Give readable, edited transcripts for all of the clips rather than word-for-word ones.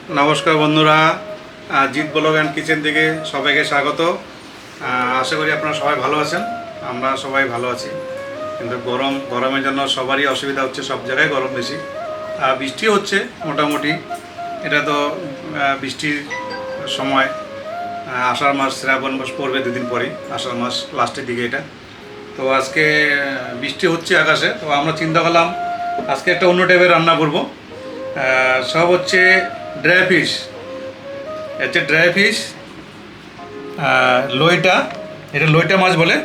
নমস্কার বন্ধুরা, Jeet blog and kitchen থেকে সবাইকে স্বাগত। আশা করি আপনারা সবাই ভালো আছেন। আমরা সবাই ভালো আছি, কিন্তু গরমের জন্য সবারই অসুবিধা হচ্ছে। সব জায়গায় গরম বেশি, বৃষ্টি হচ্ছে মোটামুটি। এটা তো বৃষ্টির সময়, আষাঢ় মাস, শ্রাবণ মাস পড়বে দুদিন পরেই, আষাঢ় মাস লাস্টের দিকে এটা। তো আজকে বৃষ্টি হচ্ছে আকাশে, তো আমরা চিন্তা করলাম আজকে একটা অন্য টাইপের রান্না করব। সব হচ্ছে ড্রাই ফিশ, ড্রাই ফিশ, লইটা। এটা লইটা মাছ বলে,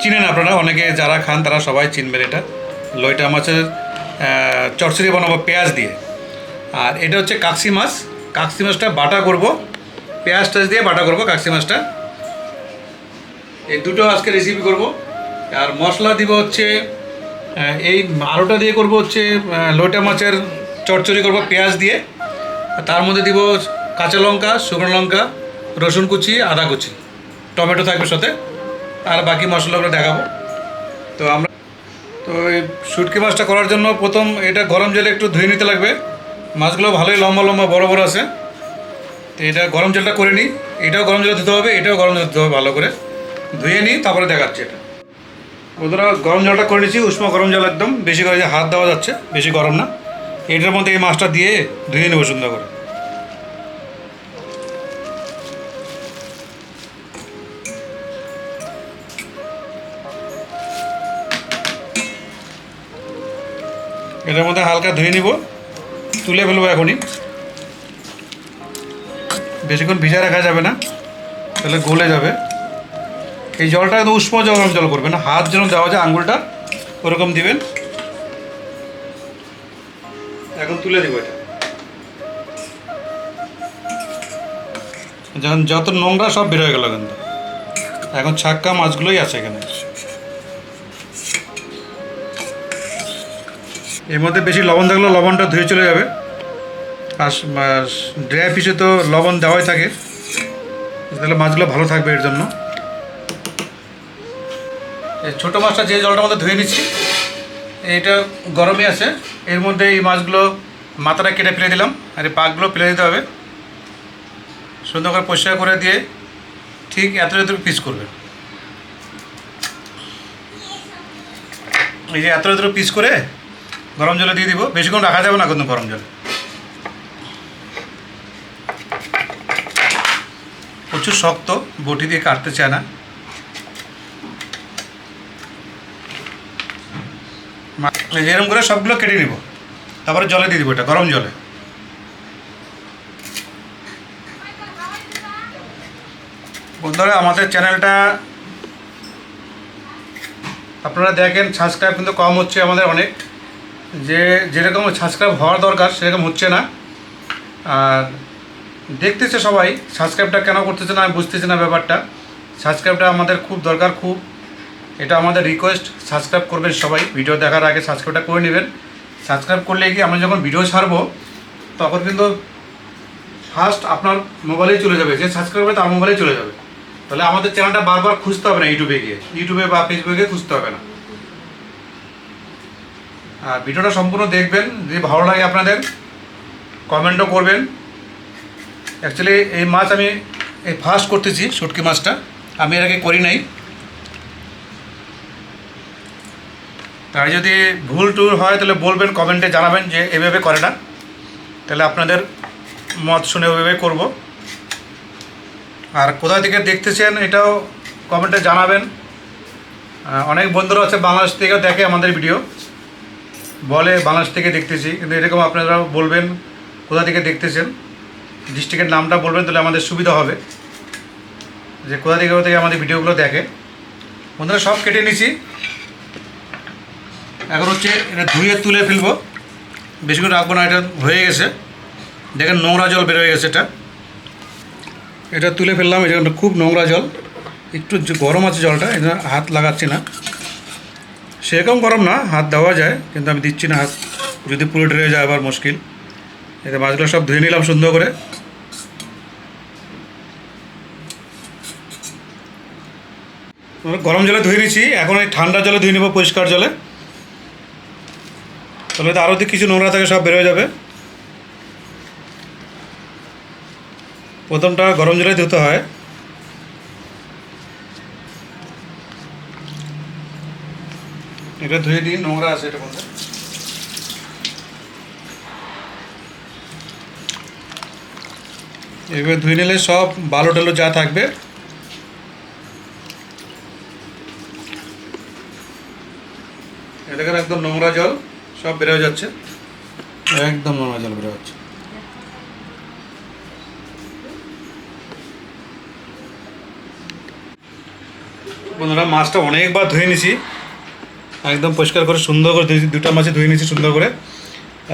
চিনেন আপনারা, অনেকে যারা খান তারা সবাই চিনবেন। এটা লইটা মাছের চচ্চড়ি বানাবো পেঁয়াজ দিয়ে। আর এটা হচ্ছে কাকসি মাছ। কাকসি মাছটা বাটা করব, পেঁয়াজ টাজ দিয়ে বাটা করব কাকসি মাছটা। এই দুটো আজকে রেসিপি করব। আর মশলা দিব হচ্ছে এই আলুটা দিয়ে করব হচ্ছে লইটা মাছের চচ্চড়ি করব পেঁয়াজ দিয়ে। তার মধ্যে দিব কাঁচা লঙ্কা, শুকনো লঙ্কা, রসুন কুচি, আদা কুচি, টমেটো থাকবে সাথে, আর বাকি মশলাগুলো দেখাবো। তো এই শুটকি মাছটা করার জন্য প্রথম এটা গরম জলে একটু ধুয়ে নিতে লাগবে। মাছগুলো ভালোই লম্বা লম্বা বড় বড় আছে, তো এটা গরম জলটা করে নিই। এটাও গরম জলে ধুতে হবে, এটাও গরম জলে ধুতে হবে, ভালো করে ধুয়ে নিই, তারপরে দেখাচ্ছি। এটা ওদের গরম জলটা করে নিচ্ছি, উষ্ণ গরম জল, একদম বেশি করে হাত দেওয়া যাচ্ছে, বেশি গরম না। এটার মধ্যে এই মাছটা দিয়ে ধুয়ে নেবো সুন্দর করে। এটার মধ্যে হালকা ধুয়ে নিব, তুলে ফেলবো এখনই। বেশিক্ষণ ভিজা রাখা যাবে না, তাহলে গলে যাবে। এই জলটা একদম উষ্ণ গরম জল করবেন না, হাত যেন দেওয়া যায় আঙুলটা ওরকম দিবেন। এখন তুলে দেবো এটা। যখন যত নোংরা সব বের হয়ে গেল, কিন্তু এখন ছাক্কা মাছগুলোই আছে এখানে। এর মধ্যে বেশি লবণ থাকলে লবণটা ধুয়ে চলে যাবে। আর ড্রাই ফিশে তো লবণ দেওয়াই থাকে, তাহলে মাছগুলো ভালো থাকবে। এর জন্য এই ছোটো মাছটা যে জলটার মধ্যে ধুয়ে নিচ্ছি, এইটা গরমই আছে। এর মধ্যে এই মাছগুলো মাথাটা কেটে ফেলে দিলাম, আর এই পাকগুলো ফেলে দিতে হবে। সুন্দর করে পরিষ্কার করে দিয়ে ঠিক এত পিস করবে। এই যে এত পিস করে গরম জলে দিয়ে দিব। বেশিক্ষণ রাখা যাবে না কিন্তু গরম জলে, প্রচুর শক্ত, বটি দিয়ে কাটতে চায় না। এরকম করে সবগুলো কেটে নিব, তারপরে জলে দিয়ে দিব, এটা গরম জলে। বন্ধুরা, আমাদের চ্যানেলটা আপনারা দেখেন, সাবস্ক্রাইব কিন্তু কম হচ্ছে আমাদের অনেক। যেরকম সাবস্ক্রাইব হওয়ার দরকার সেরকম হচ্ছে না। আর দেখতেছে সবাই, সাবস্ক্রাইবটা কেন করতেছে না আমি বুঝতেছি না ব্যাপারটা। সাবস্ক্রাইবটা আমাদের খুব দরকার, খুব। এটা আমাদের রিকোয়েস্ট, সাবস্ক্রাইব করবেন সবাই। ভিডিও দেখার আগে সাবস্ক্রাইবটা করে নেবেন। সাবস্ক্রাইব করলে কি আমরা যখন ভিডিও ছাড়বো তখন কিন্তু ফার্স্ট আপনার মোবাইলেই চলে যাবে, যে সাবস্ক্রাইব করবে তার মোবাইলেই চলে যাবে। তাহলে আমাদের চ্যানেলটা বারবার খুঁজতে হবে না, ইউটিউবে বা ফেসবুকে খুঁজতে হবে না। আর ভিডিওটা সম্পূর্ণ দেখবেন, যদি ভালো লাগে আপনাদের কমেন্টও করবেন। অ্যাকচুয়ালি এই মাছ আমি এই ফার্স্ট করতেছি, শুটকি মাছটা আমি এর আগে করি নাই। তাই যদি ভুল টুল হয় তাহলে বলবেন, কমেন্টে জানাবেন যে এভাবে করে না, তাহলে আপনাদের মত শুনে ওইভাবে করব। আর কোথা থেকে দেখতেছেন এটাও কমেন্টে জানাবেন। অনেক বন্ধুরা আছে বাংলাদেশ থেকেও দেখে আমাদের ভিডিও, বলে বাংলাদেশ থেকে দেখতেছি, কিন্তু এরকম আপনারা বলবেন কোথা থেকে দেখতেছেন, ডিস্ট্রিক্টের নামটা বলবেন, তাহলে আমাদের সুবিধা হবে যে কোথা থেকে আমাদের ভিডিওগুলো দেখে। বন্ধুরা, সব কেটে নিছি, এখন হচ্ছে এটা ধুয়ে তুলে ফেলবো, বেশিক্ষণ রাখবো না। এটা হয়ে গেছে, দেখেন নোংরা জল বের হয়ে গেছে। এটা তুলে ফেললাম। এটা খুব নোংরা জল, একটু গরম আছে জলটা, এটা হাত লাগাচ্ছি না। সেরকম গরম না, হাত দেওয়া যায়, কিন্তু আমি দিচ্ছি না হাত, যদি পুরো ডেরে যায় আবার মুশকিল। এটা মাছগুলো সব ধুয়ে নিলাম সুন্দর করে। গরম জলে ধুয়ে নিচ্ছি, এখন এই ঠান্ডা জলে ধুয়ে নেবো, পরিষ্কার জলে। তাহলে তো আরও কিছু নোংরা থাকে সব বের হয়ে যাবে। প্রথমটা গরম জলে ধুতে হয়। এটা ধুয়ে দিই, নোংরা আছে এটা মধ্যে। এবার ধুয়ে নিলে সব বালু টালু যা থাকবে এটাকে একদম নোংরা জল সব বেরোয় যাচ্ছে, একদম নোংরা জল বেরোয় যাচ্ছে। বন্ধুরা মাছটা অনেকবার ধুয়ে নিছি, একদম পরিষ্কার করে সুন্দর করে ধুয়েছি, দুটা মাছে ধুয়ে নিয়েছি সুন্দর করে।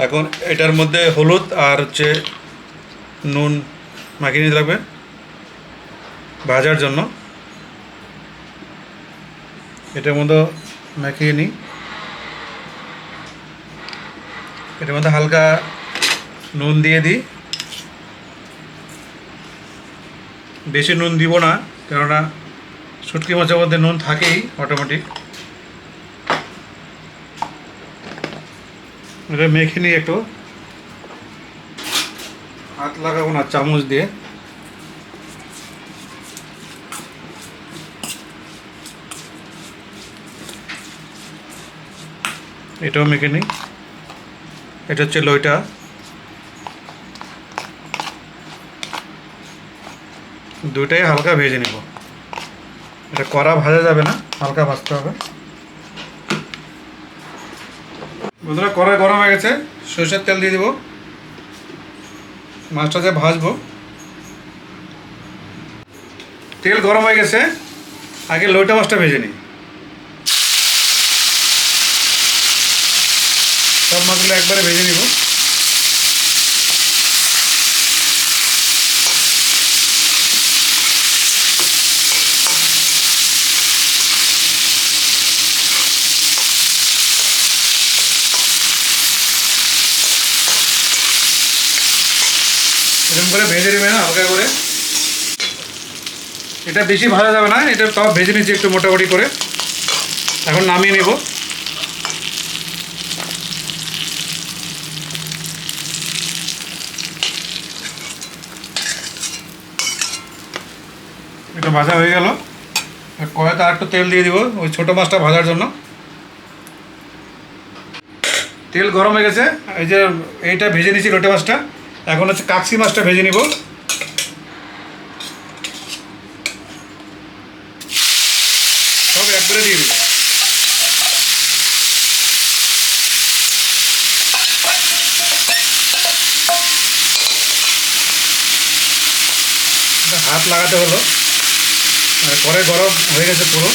এখন এটার মধ্যে হলুদ আর হচ্ছে নুন মাখিয়ে নিতে লাগবে ভাজার জন্য। এটার মধ্যে মাখিয়ে নিই, এটার মধ্যে হালকা নুন দিয়ে দিই, বেশি নুন দিব না কেননা শুটকি মাছের মধ্যে নুন থাকেই অটোমেটিক। এটা মেখে নিই, একটু হাত লাগাবো না চামচ দিয়ে। এটাও মেখে নিই। এটা হচ্ছে লইটা, দুটাই হালকা ভেজে নেব। এটা কড়া ভাজা যাবে না, হালকা ভাজতে হবে। বন্ধুরা কড়াই গরম হয়ে গেছে, সরষের তেল দিয়ে দেবো, মাছটা যে ভাজবো। তেল গরম হয়ে গেছে, আগে লইটা মাছটা ভেজে নিই। সব মাছগুলো একবারে ভেজে নিব। এরকম করে ভেজে নেবে না হালকা করে, এটা বেশি ভাজা যাবে না। এটা তাও ভেজে নিচ্ছি একটু মোটামুটি করে। এখন নামিয়ে নেব। এটা ভাজা হয়ে গেল, কড়াইতে আর একটু তেল দিয়ে দিব ওই ছোটো মাছটা ভাজার জন্য। তেল গরম হয়ে গেছে, এই যে এইটা ভেজে নিচ্ছি লোটে মাছটা। এখন হচ্ছে কাকসি মাছটা ভেজে নিব। সব একবারে দিয়ে দিব। হাত লাগাতে হলো, কড়াই গরম হয়ে গেছে পুরো।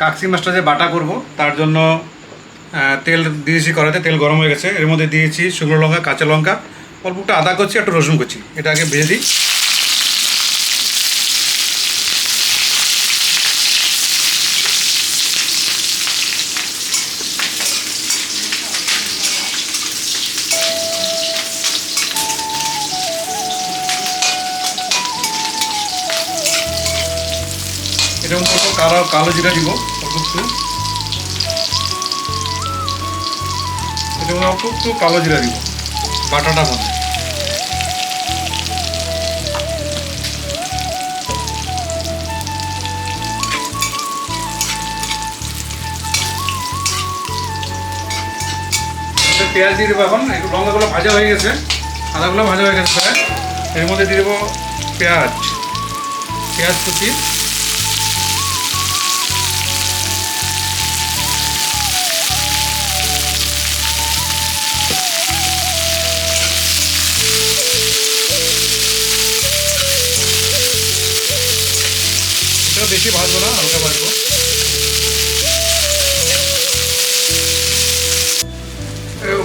কাকসি মাছটা যে বাটা করব তার জন্য তেল দিয়েছি কড়াইতে, তেল গরম হয়ে গেছে। এর মধ্যে দিয়েছি শুকনো লঙ্কা, কাঁচা লঙ্কা, অল্প একটু আদা করছি, একটু রসুন করছি। এটা আগে ভেজে দিই। এটা অল্প কালো জিরা দিব, অল্প একটু। এটা অল্প একটু কালো জিরা দিব বাটাটা মধ্যে। পেঁয়াজ দিয়ে দেবো। এখন একটু লঙ্কাগুলো ভাজা হয়ে গেছে, আদাগুলো ভাজা হয়ে গেছে প্রায়। এর মধ্যে দিয়ে দেবো পেঁয়াজ কুচি, এটা বেশি ভাজবো না, হালকা ভাজবো।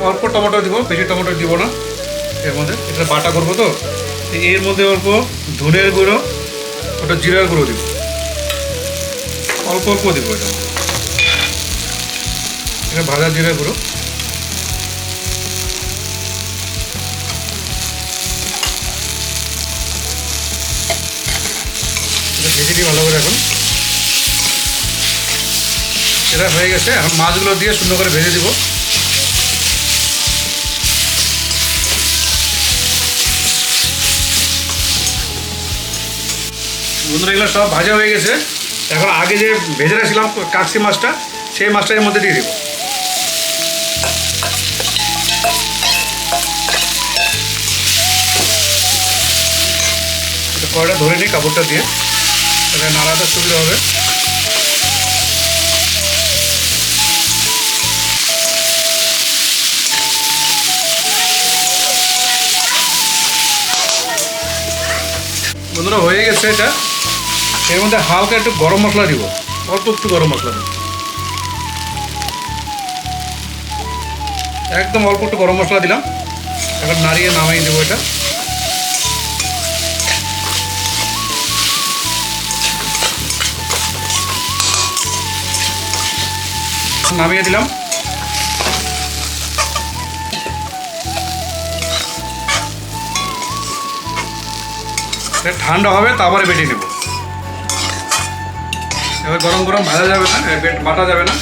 অল্প টমেটো দিব, বেশি টমেটো দিব না এর মধ্যে। এটা বাটা করবো তো, এর মধ্যে অল্প ধনের গুঁড়ো, ওটা জিরার গুঁড়ো দিব, অল্প অল্প দিব। এটা ভাজা জিরার গুঁড়ো। এটা ভেজে দিই ভালো করে। এখন এটা হয়ে গেছে, এখন মাছগুলো দিয়ে সুন্দর করে ভেজে দিব। বন্ধুরা এগুলো সব ভাজা হয়ে গেছে। এখন আগে যে ভেজে রাখছিলাম কাকসি মাছটা, সেই মাছটা এর মধ্যে দিয়ে দেবো। কড়াইটা ধরে নিই কাপড়টা দিয়ে, তাহলে নাড়াটা সুবিধা হবে। বন্ধুরা হয়ে গেছে এটা। এর মধ্যে হালকা একটু গরম মশলা দিব, অল্প একটু গরম মশলা দিব, একদম অল্প একটু গরম মশলা দিলাম। এখন নাড়িয়ে নামাই দেবো এটা। নামিয়ে দিলাম। ঠান্ডা হবে তারপরে বেটে নেব। এবার গরম গরম ভাজা যাবে না, বাটা যাবে না।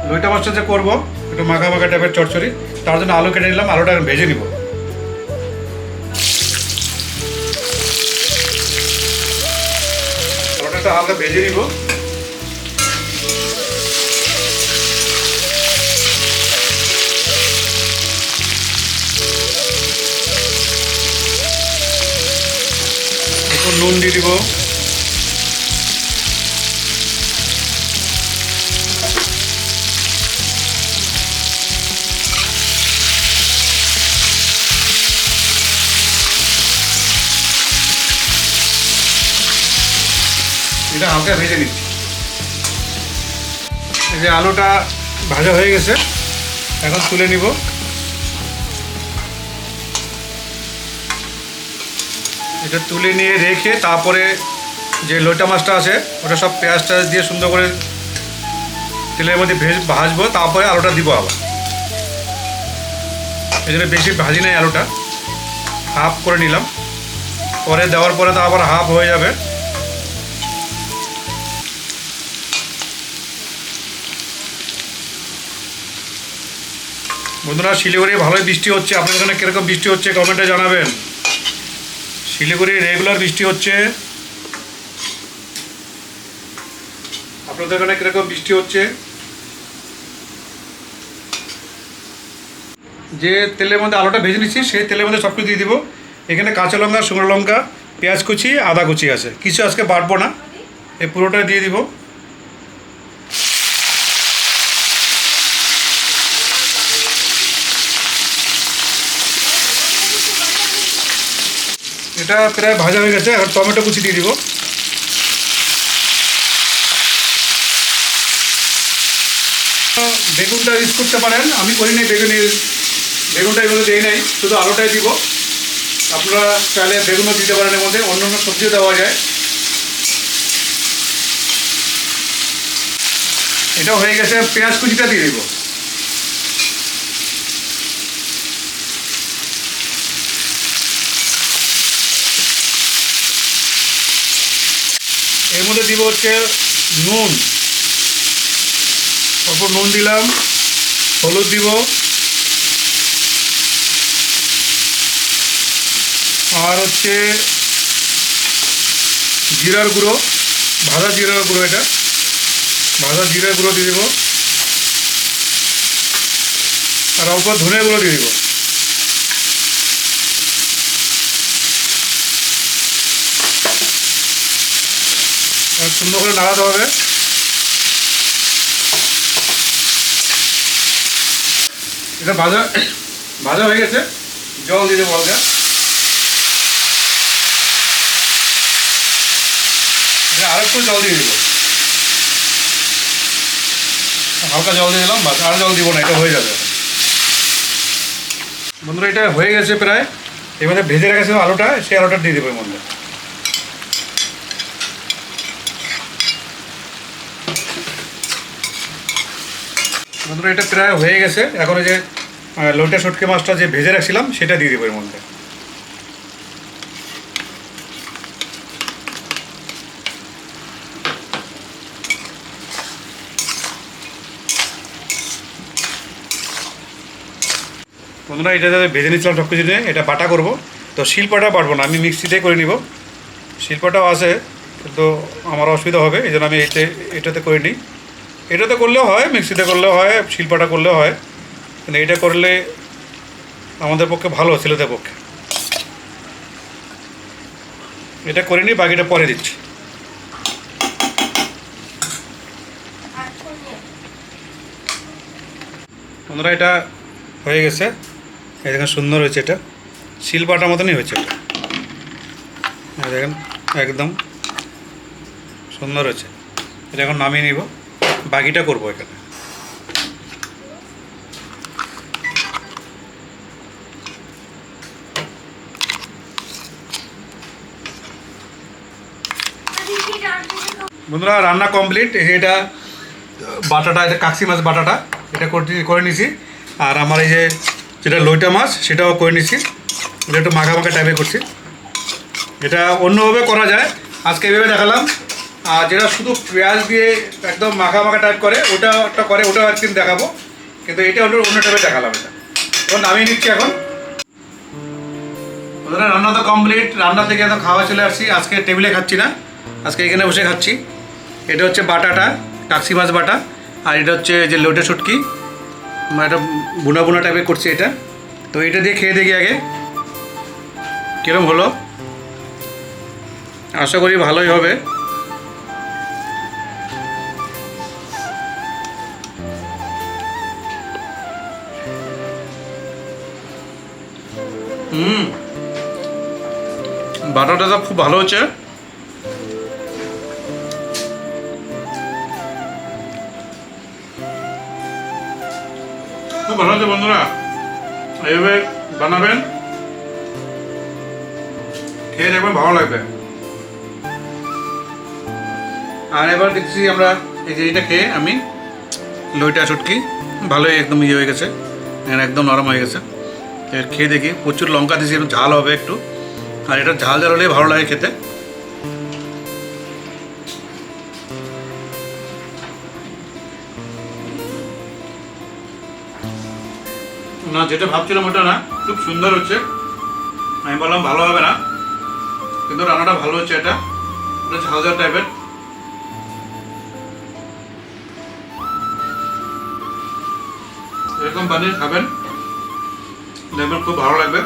লইটা মাছটা যে করবো একটু মাখা মাখা টাইপের চচ্চড়ি, তার জন্য আলু কেটে নিলাম। আলুটা ভেজে নিব। আলুটা হালকা ভেজে নিব। একটু নুন দিয়ে দিব। এটা হালকা ভেজে নিচ্ছি। এই যে আলুটা ভাজা হয়ে গেছে, এখন তুলে নিব। এটা তুলে নিয়ে রেখে তারপরে যে লইটা মাছটা আছে ওটা সব পেঁয়াজ টাজ দিয়ে সুন্দর করে তেলের মধ্যে ভাজবো, তারপরে আলুটা দিব আবার। এই জন্য বেশি ভাজি নাই, আলুটা হাফ করে নিলাম। পরে দেওয়ার পরে তো আবার হাফ হয়ে যাবে। বন্ধুরা শিলিগুড়ি ভালোই বৃষ্টি হচ্ছে, আপনাদের এখানে কীরকম বৃষ্টি হচ্ছে কমেন্টে জানাবেন। শিলিগুড়ি রেগুলার বৃষ্টি হচ্ছে, আপনাদের এখানে কীরকম বৃষ্টি হচ্ছে। যে তেলের মধ্যে আলুটা ভেজে নিচ্ছি সেই তেলের মধ্যে সব কিছু দিয়ে দিব। এখানে কাঁচা লঙ্কা, শুকনো লঙ্কা, পেঁয়াজ কুচি, আদা কুচি আছে, কিছু আজকে বাটবো না, এই পুরোটা দিয়ে দিব। এটা প্রায় ভাজা হয়ে গেছে। এখন টমেটো কুচি দিয়ে দিব। বেগুনটা ইউজ করতে পারেন, আমি করি নাই। বেগুনটা এগুলো দিই নাই, শুধু আলুটাই দিব। আপনারা চাইলে বেগুনও দিতে পারেন, এর মধ্যে অন্য অন্য সবজিও দেওয়া যায়। এটা হয়ে গেছে, পেঁয়াজ কুচিটা দিয়ে দিব। এর মধ্যে দিব হচ্ছে নুন, অল্প নুন দিলাম। হলুদ দিব, আর হচ্ছে জিরার গুঁড়ো, ভাজা জিরার গুঁড়ো, এটা ভাজা জিরার গুঁড়ো দিয়ে দেব। আর অল্প ধনে গুঁড়ো দিয়ে দেব। আর সুন্দর করে নাড়াতে হবে। এটা ভাজা ভাজা হয়ে গেছে, জল দিয়ে দেবো হালকা। আর একটু জল দিয়ে দেবো, হালকা জল দিয়ে দিলাম, বাস আর জল দিব না, এটা হয়ে যাবে। বন্ধুরা এটা হয়ে গেছে প্রায়। এর মধ্যে ভেজে রেখেছিল আলুটা, সেই আলুটা দিয়ে দেবো এর মধ্যে। বন্ধুরা এটা প্রায় হয়ে গেছে। এখন এই যে লইটা শুটকি মাছটা যে ভেজে রাখছিলাম সেটা দিয়ে দেবো এর মধ্যে। বন্ধুরা এটা ভেজে নিচ্ছিলাম সব কিছু নিয়ে, এটা বাটা করবো। তো শিলপাটা বাটবো না, আমি মিক্সিতে করে নিব। শিল্পটাও আছে, কিন্তু আমার অসুবিধা হবে, এই জন্য আমি এটাতে করে নিই। এটাতে করলেও হয়, মিক্সিতে করলেও হয়, শিল্পটা করলেও হয়, কিন্তু এটা করলে আমাদের পক্ষে ভালো, ছেলেদের পক্ষে। এটা করে নিই, বাকিটা পরে দিচ্ছি। বন্ধুরা এটা হয়ে গেছে, এই দেখেন সুন্দর হয়েছে, এটা শিলপাটার মতনই হয়েছে এটা, এই দেখেন একদম সুন্দর হয়েছে। এটা এখন নামিয়ে নিব, বাকিটা করবো এখানে। বন্ধুরা রান্না কমপ্লিট। এটা বাটাটা, এটা কাকসি মাছ বাটাটা এটা করে নিছি। আর আমার এই যে যেটা লইটা মাছ সেটাও করে নিছি, এটা একটু মাখা মাখা টাইপের করছি। এটা অন্যভাবে করা যায়, আজকে এইভাবে দেখালাম। আর যেটা শুধু পেঁয়াজ দিয়ে একদম মাখা মাখা টাইপ করে ওটা করে, ওটাও একদিন দেখাবো, কিন্তু এটা অন্য টাইপে দেখালাম। এটা এখন নামিয়ে নিচ্ছি। এখন বন্ধুরা রান্না তো কমপ্লিট, রান্না থেকে একদম খাওয়া চলে আসছি। আজকে টেবিলে খাচ্ছি না, আজকে এখানে বসে খাচ্ছি। এটা হচ্ছে বাটাটা, কাকসি মাছ বাটা। আর এটা হচ্ছে যে লোটে শুটকি, এটা বুনা বুনা টাইপের করছি এটা। তো এটা দিয়ে খেয়ে দেখি আগে কীরকম হলো, আশা করি ভালোই হবে। বাটাটা তো খুব ভালো হচ্ছে। খুব ভালো হচ্ছে বন্ধুরা, এইভাবে বানাবেন, খেয়ে দেখবেন ভালো লাগবে। আর এবার দেখছি আমরা এই যে এটা খেয়ে আমি লইটা শুটকি ভালোই একদম ইয়ে হয়ে গেছে, একদম নরম হয়ে গেছে। এর খেয়ে দেখি, প্রচুর লঙ্কা দিয়েছি, একটু ঝাল হবে একটু। আর এটা ঝাল ঝাল হলেই ভালো লাগে খেতে। না, যেটা ভাবছিলাম ওটা না, খুব সুন্দর হচ্ছে। আমি বললাম ভালো হবে না, কিন্তু রান্নাটা ভালো হচ্ছে। এটা ঝাল ঝাল টাইপের। এরকম বানিয়ে খাবেন, দেখবেন খুব ভালো লাগবে।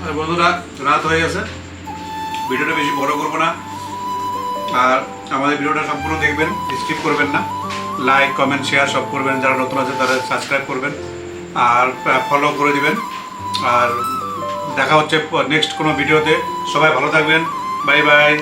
আর বন্ধুরা রাত হয়ে গেছে, ভিডিওটা বেশি বড় করবো না। আর আমাদের ভিডিওটা সম্পূর্ণ দেখবেন, স্কিপ করবেন না। লাইক কমেন্ট শেয়ার সব করবেন, যারা নতুন আছে তারা সাবস্ক্রাইব করবেন আর ফলো করে দিবেন। আর দেখা হচ্ছে নেক্সট কোনো ভিডিওতে। সবাই ভালো থাকবেন, বাই বাই।